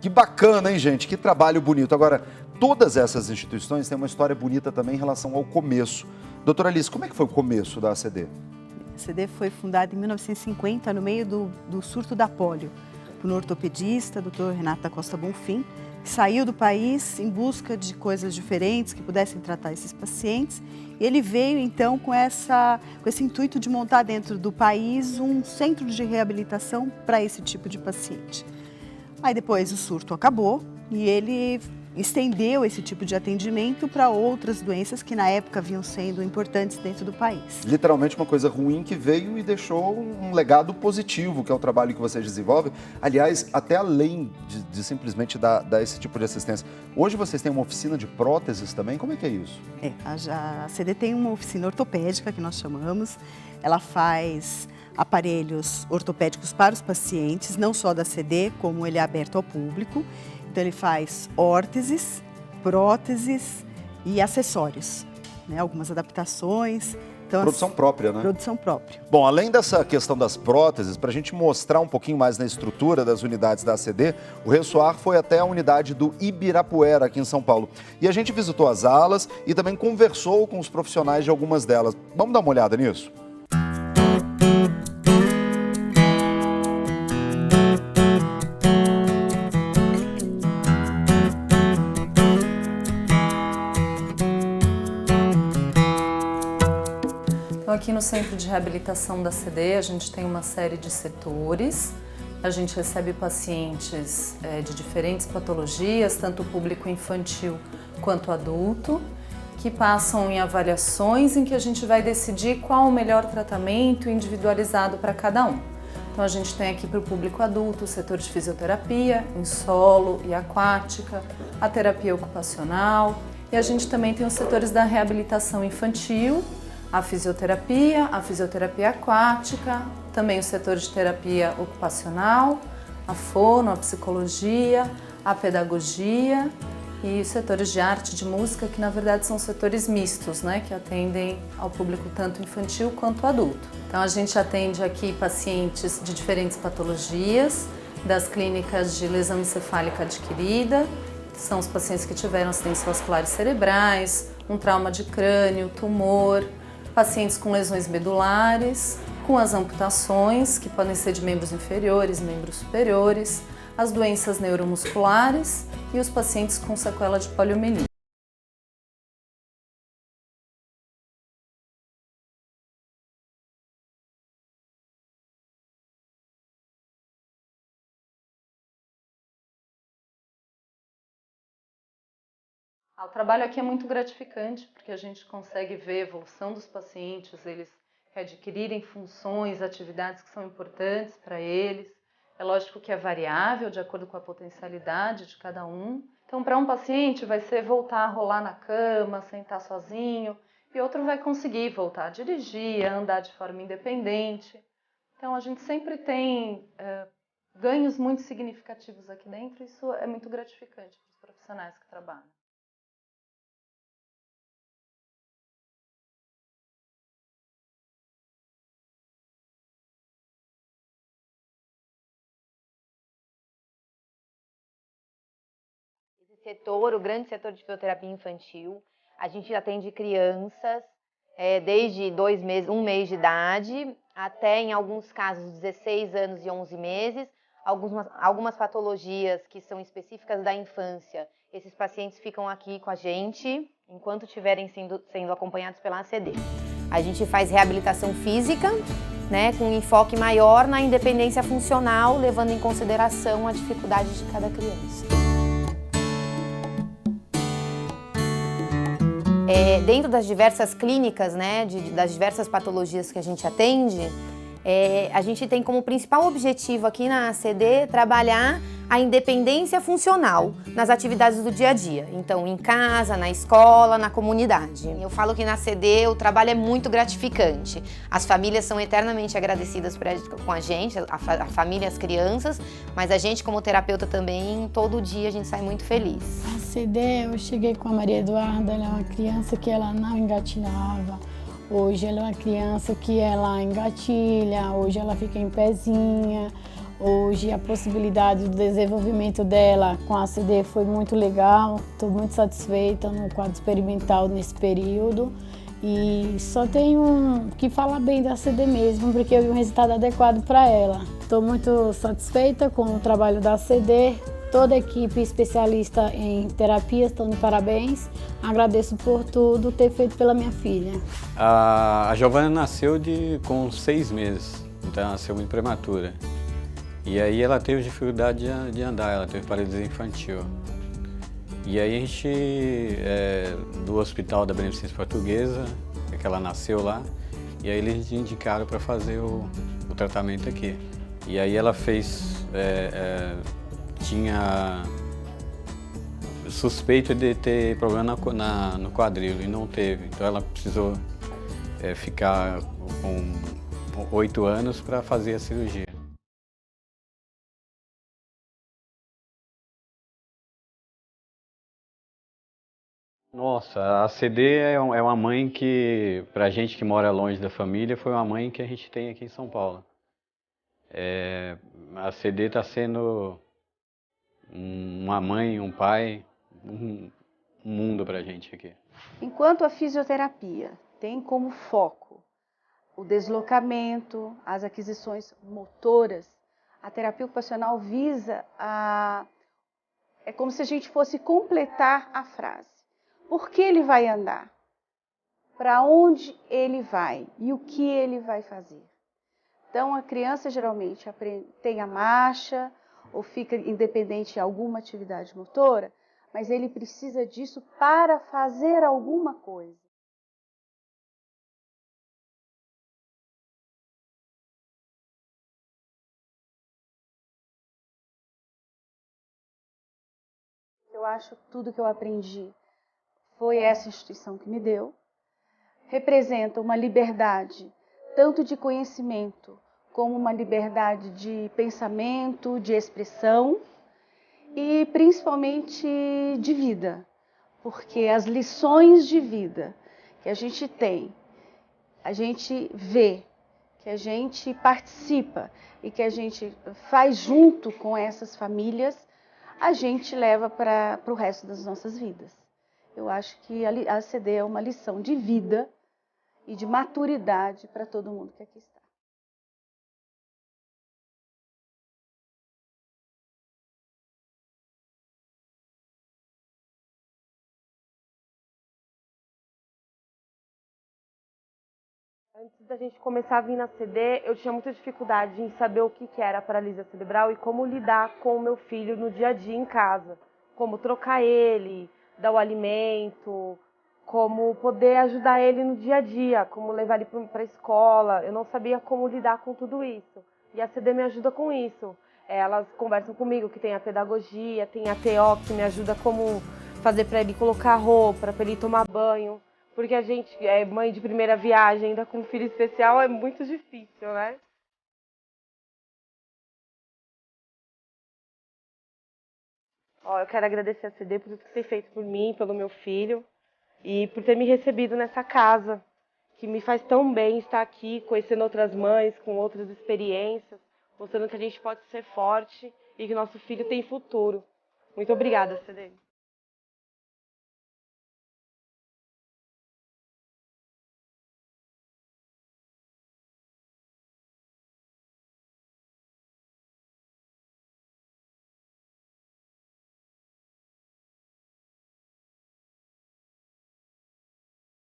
Que bacana, hein, gente? Que trabalho bonito. Agora, todas essas instituições têm uma história bonita também em relação ao começo. Doutora Alice, como é que foi o começo da ACD? A ACD foi fundada em 1950, no meio do surto da polio, por um ortopedista, Dr. Renato da Costa Bonfim, que saiu do país em busca de coisas diferentes que pudessem tratar esses pacientes. E ele veio, então, com esse intuito de montar dentro do país um centro de reabilitação para esse tipo de paciente. Aí depois o surto acabou e ele estendeu esse tipo de atendimento para outras doenças que na época vinham sendo importantes dentro do país. Literalmente uma coisa ruim que veio e deixou um legado positivo, que é o trabalho que vocês desenvolvem. Aliás, até além de simplesmente dar esse tipo de assistência. Hoje vocês têm uma oficina de próteses também? Como é que é isso? A ACD tem uma oficina ortopédica, que nós chamamos. Ela faz aparelhos ortopédicos para os pacientes, não só da ACD, como ele é aberto ao público. Então ele faz órteses, próteses e acessórios, né? Algumas adaptações. Então, produção própria, né? Produção própria. Bom, além dessa questão das próteses, para a gente mostrar um pouquinho mais na estrutura das unidades da ACD, o Ressoar foi até a unidade do Ibirapuera, aqui em São Paulo. E a gente visitou as alas e também conversou com os profissionais de algumas delas. Vamos dar uma olhada nisso? Então, aqui no Centro de Reabilitação da ACD, a gente tem uma série de setores. A gente recebe pacientes de diferentes patologias, tanto público infantil quanto adulto, que passam em avaliações em que a gente vai decidir qual o melhor tratamento individualizado para cada um. Então, a gente tem aqui para o público adulto o setor de fisioterapia, em solo e aquática, a terapia ocupacional, e a gente também tem os setores da reabilitação infantil, a fisioterapia aquática, também o setor de terapia ocupacional, a fono, a psicologia, a pedagogia e os setores de arte e de música, que na verdade são setores mistos, né, que atendem ao público tanto infantil quanto adulto. Então a gente atende aqui pacientes de diferentes patologias, das clínicas de lesão encefálica adquirida, que são os pacientes que tiveram acidentes vasculares cerebrais, um trauma de crânio, tumor, pacientes com lesões medulares, com as amputações, que podem ser de membros inferiores, membros superiores, as doenças neuromusculares e os pacientes com sequela de poliomielite. O trabalho aqui é muito gratificante, porque a gente consegue ver a evolução dos pacientes, eles adquirirem funções, atividades que são importantes para eles. É lógico que é variável, de acordo com a potencialidade de cada um. Então, para um paciente vai ser voltar a rolar na cama, sentar sozinho, e outro vai conseguir voltar a dirigir, a andar de forma independente. Então, a gente sempre tem ganhos muito significativos aqui dentro, e isso é muito gratificante para os profissionais que trabalham. Setor, o grande setor de fisioterapia infantil. A gente atende crianças desde 2 meses, 1 mês de idade, até, em alguns casos, 16 anos e 11 meses. Algumas patologias que são específicas da infância. Esses pacientes ficam aqui com a gente enquanto estiverem sendo acompanhados pela ACD. A gente faz reabilitação física, né, com um enfoque maior na independência funcional, levando em consideração a dificuldade de cada criança. Dentro das diversas clínicas, né, das diversas patologias que a gente atende, a gente tem como principal objetivo aqui na ACD trabalhar a independência funcional nas atividades do dia a dia. Então, em casa, na escola, na comunidade. Eu falo que na ACD o trabalho é muito gratificante. As famílias são eternamente agradecidas com a gente, a família e as crianças, mas a gente como terapeuta também, todo dia a gente sai muito feliz. A ACD, eu cheguei com a Maria Eduarda, ela é uma criança que ela não engatilhava. Hoje ela é uma criança que ela engatilha, hoje ela fica em pezinha. Hoje a possibilidade do desenvolvimento dela com a ACD foi muito legal, estou muito satisfeita no quadro experimental nesse período e só tenho que falar bem da ACD mesmo, porque eu vi um resultado adequado para ela. Estou muito satisfeita com o trabalho da ACD, toda a equipe especialista em terapias estão de parabéns. Agradeço por tudo ter feito pela minha filha. A Giovana nasceu com 6 meses, então ela nasceu muito prematura. E aí ela teve dificuldade de andar, ela teve paralisia infantil. E aí a gente, do Hospital da Beneficência Portuguesa, que ela nasceu lá, e aí eles indicaram para fazer o tratamento aqui. E aí ela fez, tinha suspeito de ter problema no quadril e não teve. Então ela precisou ficar com 8 anos para fazer a cirurgia. Nossa, a ACD é uma mãe que, pra gente que mora longe da família, foi uma mãe que a gente tem aqui em São Paulo. A ACD está sendo uma mãe, um pai, um mundo pra gente aqui. Enquanto a fisioterapia tem como foco o deslocamento, as aquisições motoras, a terapia ocupacional visa é como se a gente fosse completar a frase. Por que ele vai andar? Para onde ele vai? E o que ele vai fazer? Então, a criança geralmente tem a marcha ou fica independente de alguma atividade motora, mas ele precisa disso para fazer alguma coisa. Eu acho que tudo que eu aprendi foi essa instituição que me deu. Representa uma liberdade, tanto de conhecimento, como uma liberdade de pensamento, de expressão e principalmente de vida. Porque as lições de vida que a gente tem, a gente vê, que a gente participa e que a gente faz junto com essas famílias, a gente leva para o resto das nossas vidas. Eu acho que a ACD é uma lição de vida e de maturidade para todo mundo que aqui está. Antes da gente começar a vir na ACD, eu tinha muita dificuldade em saber o que era a paralisia cerebral e como lidar com o meu filho no dia a dia em casa. Como trocar ele, dar o alimento, como poder ajudar ele no dia a dia, como levar ele para a escola. Eu não sabia como lidar com tudo isso. E a ACD me ajuda com isso. Elas conversam comigo, que tem a pedagogia, tem a TO, que me ajuda como fazer para ele colocar roupa, para ele tomar banho. Porque a gente é mãe de primeira viagem, ainda com um filho especial, é muito difícil, né? Eu quero agradecer a ACD por tudo que tem feito por mim, pelo meu filho, e por ter me recebido nessa casa, que me faz tão bem estar aqui, conhecendo outras mães, com outras experiências, mostrando que a gente pode ser forte e que nosso filho tem futuro. Muito obrigada, ACD.